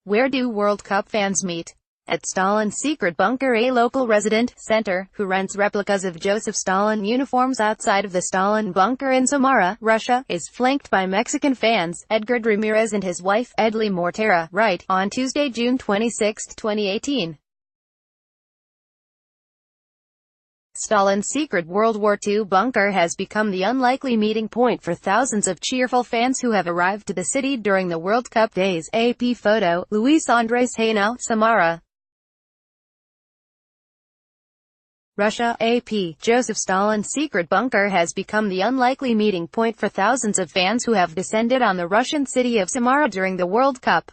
Where do World Cup fans meet? At Stalin's secret bunker. A local resident, Center, who rents replicas of Joseph Stalin uniforms outside of the Stalin bunker in Samara, Russia, is flanked by Mexican fans. Edgar Ramirez and his wife, Edley Mortera, write, on Tuesday, June 26, 2018. Stalin's secret World War II bunker has become the unlikely meeting point for thousands of cheerful fans who have arrived to the city during the World Cup days. AP photo, Luis Andres Haino, Samara, Russia. AP. Joseph Stalin's secret bunker has become the unlikely meeting point for thousands of fans who have descended on the Russian city of Samara during the World Cup.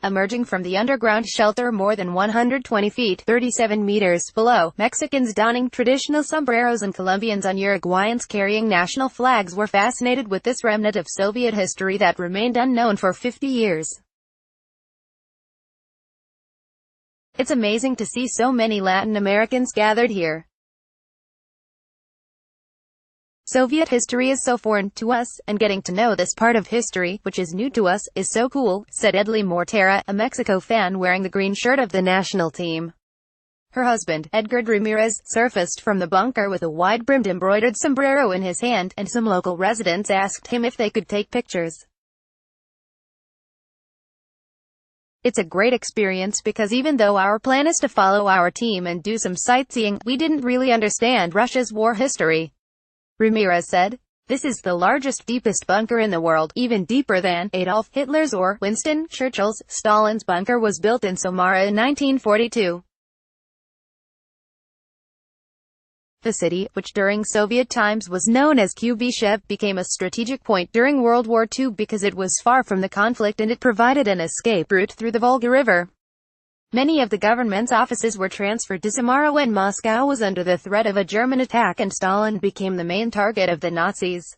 Emerging from the underground shelter more than 120 feet 37 meters below, Mexicans donning traditional sombreros and Colombians and Uruguayans carrying national flags were fascinated with this remnant of Soviet history that remained unknown for 50 years. It's amazing to see so many Latin Americans gathered here. Soviet history is so foreign to us, and getting to know this part of history, which is new to us, is so cool, said Edley Mortera, a Mexico fan wearing the green shirt of the national team. Her husband, Edgar Ramirez, surfaced from the bunker with a wide-brimmed embroidered sombrero in his hand, and some local residents asked him if they could take pictures. It's a great experience because even though our plan is to follow our team and do some sightseeing, we didn't really understand Russia's war history. Ramirez said, "This is the largest, deepest bunker in the world, even deeper than Adolf Hitler's or Winston Churchill's. Stalin's bunker was built in Samara in 1942. The city, which during Soviet times was known as Kubyshev, became a strategic point during World War II because it was far from the conflict and it provided an escape route through the Volga River. Many of the government's offices were transferred to Samara when Moscow was under the threat of a German attack and Stalin became the main target of the Nazis.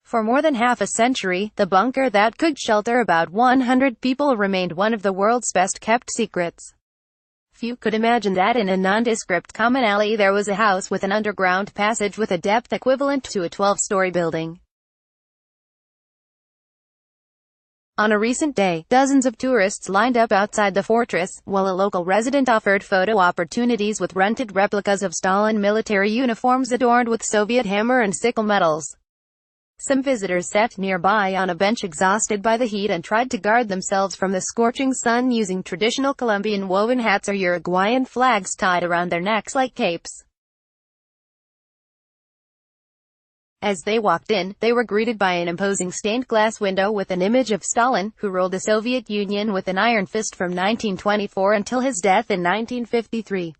For more than half a century, the bunker that could shelter about 100 people remained one of the world's best-kept secrets. Few could imagine that in a nondescript common alley there was a house with an underground passage with a depth equivalent to a 12-story building. On a recent day, dozens of tourists lined up outside the fortress, while a local resident offered photo opportunities with rented replicas of Stalin military uniforms adorned with Soviet hammer and sickle medals. Some visitors sat nearby on a bench exhausted by the heat and tried to guard themselves from the scorching sun using traditional Colombian woven hats or Uruguayan flags tied around their necks like capes. As they walked in, they were greeted by an imposing stained-glass window with an image of Stalin, who ruled the Soviet Union with an iron fist from 1924 until his death in 1953.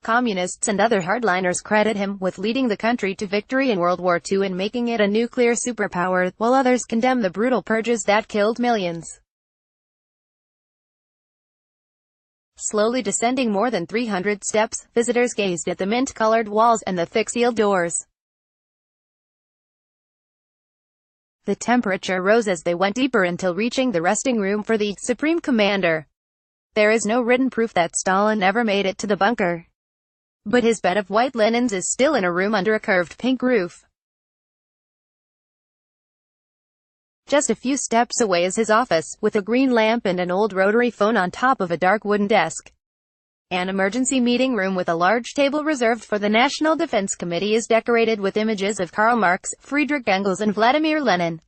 Communists and other hardliners credit him with leading the country to victory in World War II and making it a nuclear superpower, while others condemn the brutal purges that killed millions. Slowly descending more than 300 steps, visitors gazed at the mint-colored walls and the thick steel doors. The temperature rose as they went deeper until reaching the resting room for the Supreme Commander. There is no written proof that Stalin ever made it to the bunker. But his bed of white linens is still in a room under a curved pink roof. Just a few steps away is his office, with a green lamp and an old rotary phone on top of a dark wooden desk. An emergency meeting room with a large table reserved for the National Defense Committee is decorated with images of Karl Marx, Friedrich Engels and Vladimir Lenin.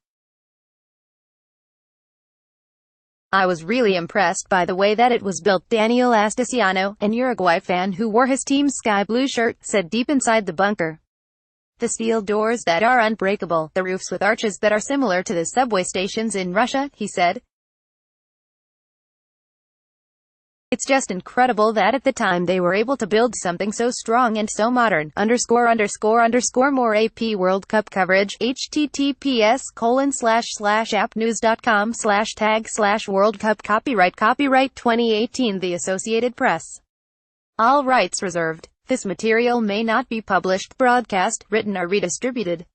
I was really impressed by the way that it was built. Daniel Astesiano, an Uruguay fan who wore his team's sky blue shirt, said deep inside the bunker. The steel doors that are unbreakable, the roofs with arches that are similar to the subway stations in Russia, he said. It's just incredible that at the time they were able to build something so strong and so modern. More AP World Cup coverage, https://appnews.com/tag/World Cup Copyright 2018 The Associated Press. All rights reserved. This material may not be published, broadcast, written or redistributed.